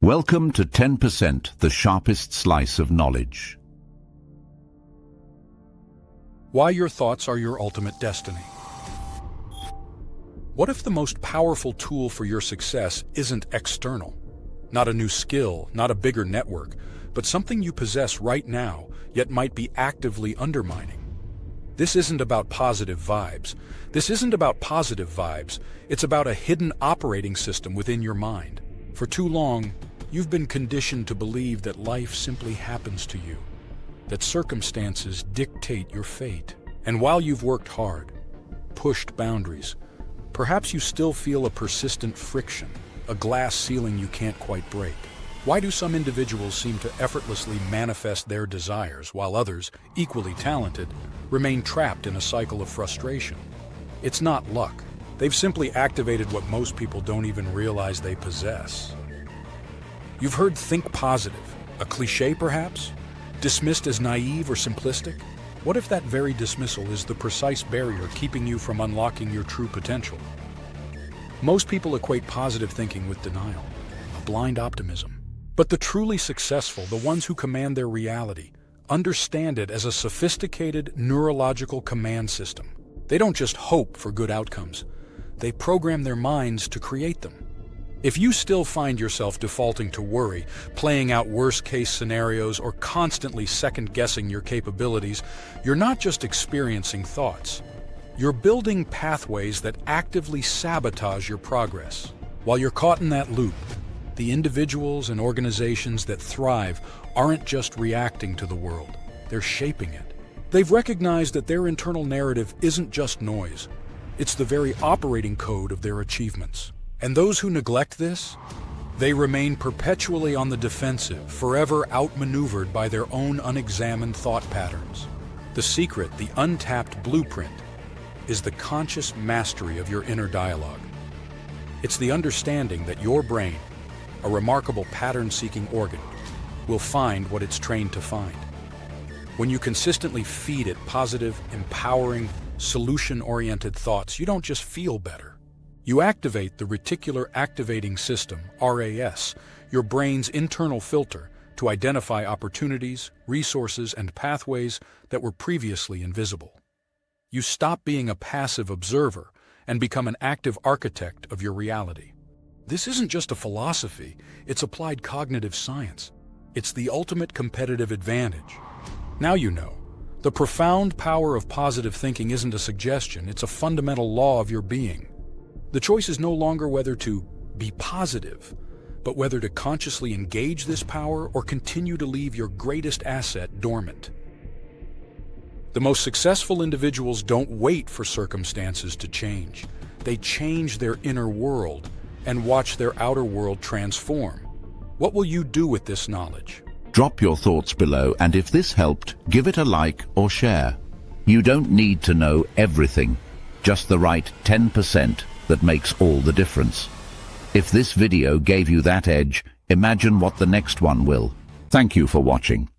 Welcome to 10%, the sharpest slice of knowledge. Why your thoughts are your ultimate destiny. What if the most powerful tool for your success isn't external? Not a new skill, not a bigger network, but something you possess right now, yet might be actively undermining. This isn't about positive vibes. It's about a hidden operating system within your mind. For too long, you've been conditioned to believe that life simply happens to you, that circumstances dictate your fate. And while you've worked hard, pushed boundaries, perhaps you still feel a persistent friction, a glass ceiling you can't quite break. Why do some individuals seem to effortlessly manifest their desires, while others, equally talented, remain trapped in a cycle of frustration? It's not luck. They've simply activated what most people don't even realize they possess. You've heard think positive, a cliché perhaps? Dismissed as naive or simplistic? What if that very dismissal is the precise barrier keeping you from unlocking your true potential? Most people equate positive thinking with denial, a blind optimism. But the truly successful, the ones who command their reality, understand it as a sophisticated neurological command system. They don't just hope for good outcomes. They program their minds to create them. If you still find yourself defaulting to worry, playing out worst-case scenarios, or constantly second-guessing your capabilities, you're not just experiencing thoughts. You're building pathways that actively sabotage your progress. While you're caught in that loop, the individuals and organizations that thrive aren't just reacting to the world, they're shaping it. They've recognized that their internal narrative isn't just noise. It's the very operating code of their achievements. And those who neglect this, they remain perpetually on the defensive, forever outmaneuvered by their own unexamined thought patterns. The secret, the untapped blueprint, is the conscious mastery of your inner dialogue. It's the understanding that your brain, a remarkable pattern-seeking organ, will find what it's trained to find. When you consistently feed it positive, empowering, solution-oriented thoughts, you don't just feel better. You activate the reticular activating system, RAS, your brain's internal filter, to identify opportunities, resources, and pathways that were previously invisible. You stop being a passive observer and become an active architect of your reality. This isn't just a philosophy, it's applied cognitive science. It's the ultimate competitive advantage. Now you know. The profound power of positive thinking isn't a suggestion, it's a fundamental law of your being. The choice is no longer whether to be positive, but whether to consciously engage this power or continue to leave your greatest asset dormant. The most successful individuals don't wait for circumstances to change. They change their inner world and watch their outer world transform. What will you do with this knowledge? Drop your thoughts below, and if this helped, give it a like or share. You don't need to know everything, just the right 10% that makes all the difference. If this video gave you that edge, imagine what the next one will. Thank you for watching.